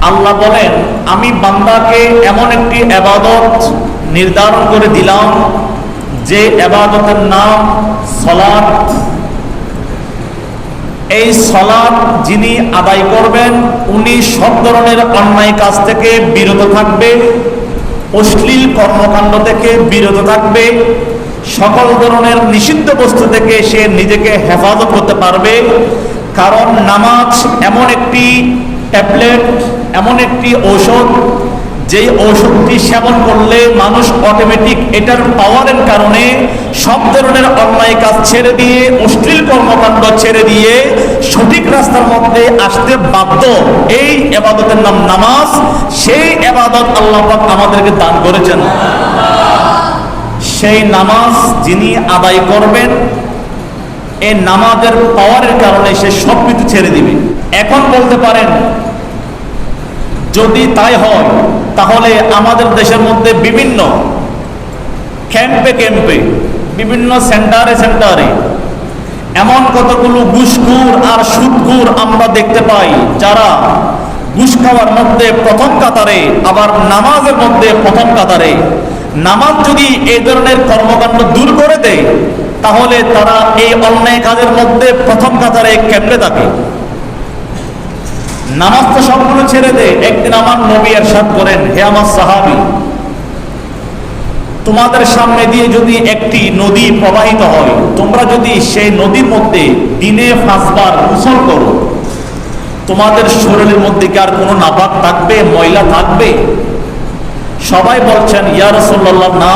আল্লাহ বলেন, আমি বান্দাকে এমন একটি ইবাদত নির্ধারণ করে দিলাম যে ইবাদতের নাম সালাত। এই সালাত যিনি আদায় করবেন উনি সব ধরনের অন্যায় কাজ থেকে বিরত থাকবে, অশ্লীল কর্মকাণ্ড থেকে বিরত থাকবে, সকল ধরনের নিষিদ্ধ বস্তু থেকে সে নিজেকে হেফাজত করতে পারবে। কারণ নামাজ এমন একটি ট্যাবলেট, এমন একটি ঔষধ, যেই ঔষধটি সেবন করলে মানুষ অটোমেটিক এটার পাওয়ারের কারণে সব ধরনের অন্যায় কাজ ছেড়ে দিয়ে, অশ্লীল কর্মকাণ্ড ছেড়ে দিয়ে সঠিক রাস্তার মধ্যে আসতে বাধ্য। এই ইবাদতের নাম নামাজ। সেই ইবাদত আল্লাহ পাক আমাদেরকে দান করেছেন। সেই নামাজ যিনি আদায় করবেন, এই নামাজের পাওয়ারের কারণে সে সব কিছু ছেড়ে দিবে। এখন বলতে পারেন, যদি তাই হয় তাহলে আমাদের দেশের মধ্যে বিভিন্ন ক্যাম্পে ক্যাম্পে, বিভিন্ন সেন্টারে সেন্টারে এমন কতগুলো ঘুষখোর আর সুদখোর আমরা দেখতে পাই, যারা ঘুষ খাওয়ার মধ্যে প্রথম কাতারে, আবার নামাজের মধ্যে প্রথম কাতারে। নামাজ যদি এই ধরনের কর্মকাণ্ড দূর করে দেয় তাহলে তারা এই অন্যায় কাজের মধ্যে প্রথম কাতারে কেমনে থাকে। নামাজ তো সবগুলো ছেড়ে দে। একদিন আমার নবী ইরশাদ করেন, হে আমার সাহাবী, তোমাদের সামনে দিয়ে যদি একটি নদী প্রবাহিত হয়, তোমরা যদি সেই নদীর মধ্যে দিনে 5 বার গোসল করো, তোমাদের শরীরের মধ্যে কি আর কোনো নাপাক থাকবে, ময়লা থাকবে? সবাই বলছেন, ইয়া রাসূলুল্লাহ, না।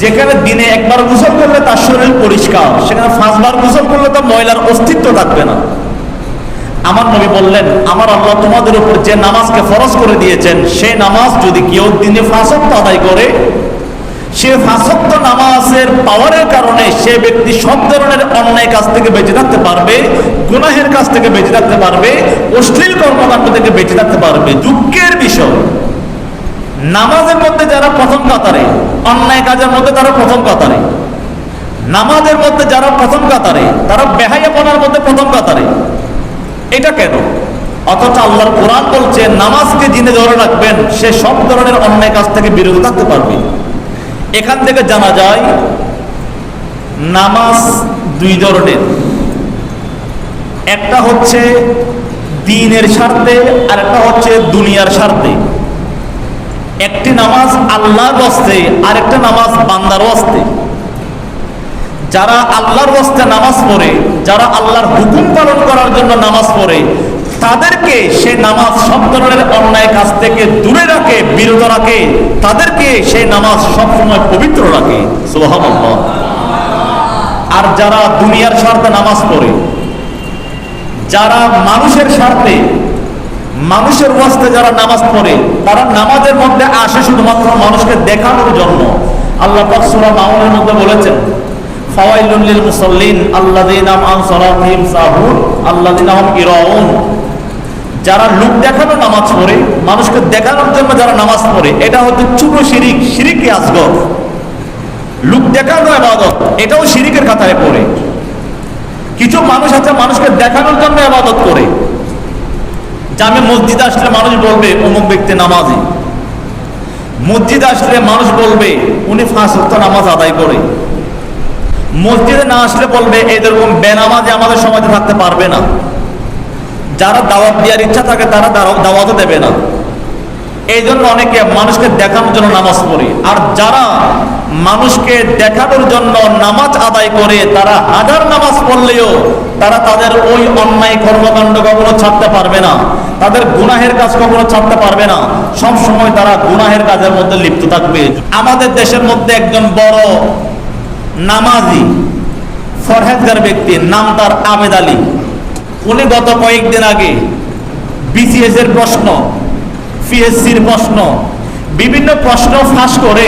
যেখানে দিনে 1 বার গোসল করলে তার শরীর পরিষ্কার, সেখানে 5 বার গোসল করলে তো ময়লার অস্তিত্ব থাকবে না। আমার নবী বললেন, আমার আল্লাহ তোমাদের উপর যে নামাজকে ফরজ করে দিয়েছেন, সেই নামাজ যদি কেউ দিনে 5 ওয়াক্ত আদায় করে, সে 5 ওয়াক্ত নামাজের পাওয়ারের কারণে সে ব্যক্তি সব ধরনের অন্যায় কাজ থেকে বেঁচে থাকতে পারবে, গুনাহের কাজ থেকে বেঁচে থাকতে পারবে, অশ্লীল কর্মকাণ্ড থেকে বেঁচে থাকতে পারবে। দুঃখের বিষয়, নামাজের মধ্যে যারা প্রথম কাতারে, অন্যায় কাজের মধ্যে তারা প্রথম কাতারে, নামাজের মধ্যে যারা প্রথম কাতারে, তারা বেহায়াপনার মধ্যে প্রথম কাতারে। এটা কেন? অথচ আল্লাহর কোরআন বলছে, নামাজকে যিনি ধরে রাখবেন সে সব ধরনের অন্যায় কাজ থেকে বিরত থাকতে পারবে। এখান থেকে জানা যায় নামাজ 2 ধরনের। একটা হচ্ছে দ্বীনের স্বার্থে, আর একটা হচ্ছে দুনিয়ার স্বার্থে। একটি নামাজ আল্লাহর ওয়াস্তে, আর একটা নামাজ বান্দার ওয়াস্তে। যারা আল্লাহর ওয়াস্তে নামাজ পড়ে, যারা আল্লাহর হুকুম পালন করার জন্য নামাজ পড়ে, তাদেরকে সে নামাজ সব ধরনের অন্যায় কাজ থেকে দূরে রাখে, বিরত রাখে। তাদেরকে সেই নামাজ সবসময় পবিত্র রাখে। সুবহানাল্লাহ। আর যারা দুনিয়ার স্বার্থে নামাজ পড়ে, যারা মানুষের স্বার্থে, মানুষের ওয়াস্তে যারা নামাজ পড়ে, তারা নামাজের মধ্যে আসে শুধুমাত্র মানুষকে দেখানোর জন্য। আল্লাহ পাক সূরা মাউনের মধ্যে বলেছেন, ফাওয়াইলুল লিল মুসাল্লিন আল্লাযীনা আন সালাতিহিম সাহুন আল্লাযীনা হুম ইরাউন। যারা লোক দেখানো নামাজ পড়ে, মানুষকে দেখানোর জন্য যারা নামাজ পড়ে, এটা হচ্ছে ছোট শিরিক, শিরিকে আসগর। লোক দেখানো ইবাদত, এটাও শিরিকের কাতারে পড়ে। কিছু মানুষ আছে মানুষকে দেখানোর জন্য ইবাদত করে। জামে মসজিদে আসলে মানুষ বলবে অমুক ব্যক্তি নামাজি। মসজিদে আসলে মানুষ বলবে উনি 5 ওয়াক্ত নামাজ আদায় করে। মসজিদে না আসলে বলবে এরকম বেনামাজি আমাদের সমাজে থাকতে পারবে না। যারা দাওয়াত দেওয়ার ইচ্ছা থাকে তারা দাওয়াতও দেবে না। এই জন্য অনেকে মানুষকে দেখানোর জন্য নামাজ পড়ে। আর যারা মানুষকে দেখানোর জন্য নামাজ আদায় করে, তারা হাজার নামাজ পড়লেও তারা তাদের ওই অন্যায় কর্মকাণ্ড কখনো ছাড়তে পারবে না, তাদের গুনাহের কাজ কখনো ছাড়তে পারবে না। সব সময় তারা গুনাহের কাজের মধ্যে লিপ্ত থাকবে। আমাদের দেশের মধ্যে একজন বড় নামাজি ফরহেজগার ব্যক্তি, নাম তার আবেদ আলী। উনি গত কয়েকদিন আগে বিসিএস এর প্রশ্ন, পিএসসির প্রশ্ন, বিভিন্ন প্রশ্ন ফাঁস করে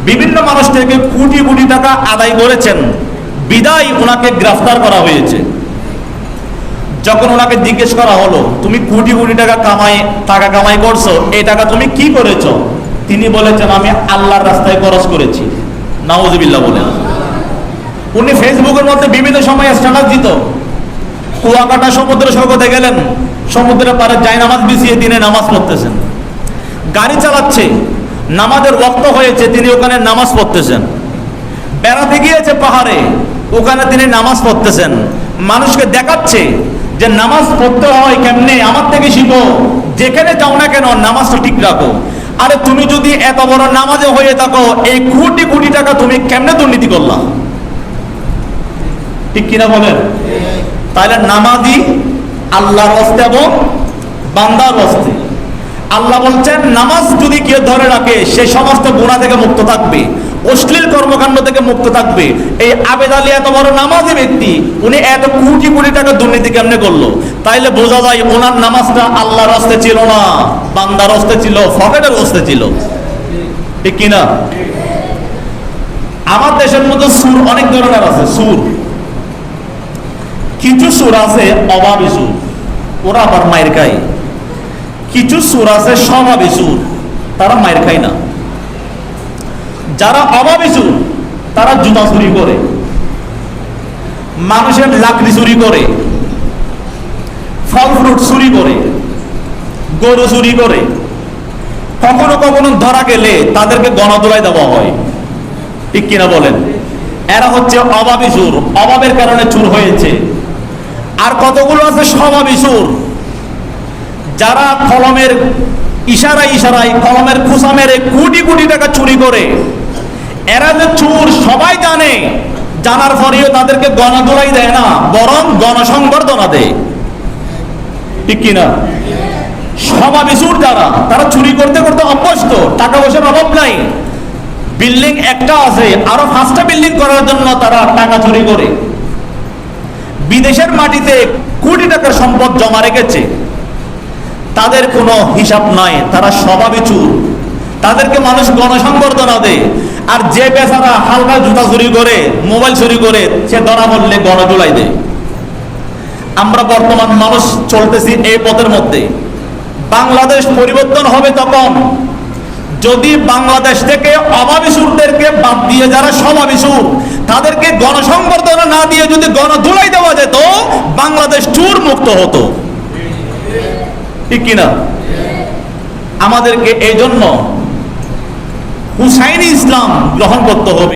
বিভিন্ন মানুষ থেকে কোটি কোটি টাকা আদায় করেছেন। বিদায় ওনাকে গ্রেফতার করা হয়েছে। যখন ওনাকে জিজ্ঞেস করা হলো, তুমি কোটি কোটি টাকা কামাই করছো, এই টাকা তুমি কি করেছো? তিনি বলেছেন, আমি আল্লাহর রাস্তায় খরচ করেছি। নাউজুবিল্লাহ বলেন। উনি ফেসবুকের মধ্যে বিভিন্ন সময় স্ট্যাটাস দিত, কুয়াকাটা সমুদ্র সৈকতে গেলেন, সমুদ্রের পাড়ে জায়নামাজ বিছিয়ে তিনি নামাজ পড়তেছেন। গাড়ি চালাচ্ছে, নামাজের ওয়াক্ত হয়েছে, তিনি ওখানে নামাজ পড়তেছেন। বেড়াতে গিয়েছে পাহাড়ে, ওখানে তিনি নামাজ পড়তেছেন। মানুষকে দেখাচ্ছে যে নামাজ পড়তে হয় কেমনে, আমার থেকে শিখো, যেখানে যাও না কেন নামাজটা ঠিক রাখো। আরে তুমি যদি এত বড় নামাজে হয়ে থাকো, এই কোটি কোটি টাকা তুমি কেমনে দুর্নীতি করলা? ঠিক কিনা বলেন? তাহলে নামাজি আল্লাহর হস্তে এবং বান্দার হস্তে। আল্লাহ বলছেন নামাজ যদি কেউ ধরে রাখে সে সমস্ত গুনাহ থেকে মুক্ত থাকবে, অশ্লীল কর্মকাণ্ড থেকে মুক্ত থাকবে। এই আবেদ আলী এত বড় নামাজি ব্যক্তি, উনি এত কোটি কোটি টাকা দুর্নীতি কেমনে করলো? তাইলে বোঝা যায় ওনার নামাজটা আল্লাহর হস্তে ছিল না, বান্দার হস্তে ছিল, পকেটের হস্তে ছিল। ঠিক কিনা? আমার দেশের মধ্যে সুর অনেক ধরনের আছে। সুর, কিছু সুর আছে অভাবী সুর, ওরা আবার মায়ের খায়। কিছু সুর আছে স্বভাবী সুর, তারা মায়ের খায় না। যারা অভাবী সুর তারা জুতা চুরি করে, মানুষের লাকড়ি চুরি করে, ফল ফ্রুট চুরি করে, গরু চুরি করে। কখনো কখনো ধরা গেলে তাদেরকে গণধোলাই দেওয়া হয়। ঠিক কিনা বলেন? এরা হচ্ছে অভাবী সুর, অভাবের কারণে চুর হয়েছে। আর কতগুলো আছে স্বভাবী সুর, যারা কলমের ইশারায় ইশারায়, কলমের খোঁচা মেরে কোটি কোটি টাকা চুরি করে। এরা যে চুর সবাই জানে, জানার পরেও তাদেরকে গণধোলাই দেয় না, বরং গণসংবর্ধনা দেয়। ঠিক কিনা? স্বভাবী চুর যারা, তারা চুরি করতে করতে অভ্যস্ত, টাকা পয়সার অভাব নাই। বিল্ডিং একটা আছে, আরো 5টা বিল্ডিং করার জন্য তারা টাকা চুরি করে। বিদেশের মাটিতে কোটি টাকার সম্পদ জমা রেখেছে, তাদের কোনো হিসাব নাই, তারা স্বভাবী চুর। তাদেরকে মানুষ গণসংবর্ধনা দেয়। আর যে বেচারা হালকা জুতা চুরি করে, মোবাইল চুরি করে, সে ধরা পড়লে গণধোলাই দেয়। আমরা বর্তমান মানুষ চলতেছি এই পথের মধ্যে। বাংলাদেশ পরিবর্তন হবে তখন যদি বাংলাদেশ থেকে অভাবী সুরদেরকে বাদ দিয়ে যারা স্বভাবী সুর, তাদেরকে গণসংবর্ধনা না দিয়ে যদি গণধোলাই দেওয়া যেত, বাংলাদেশ চুর মুক্ত হতো। ঠিক কিনা? আমাদেরকে এই জন্য হুসাইনি ইসলাম গ্রহণ করতে হবে।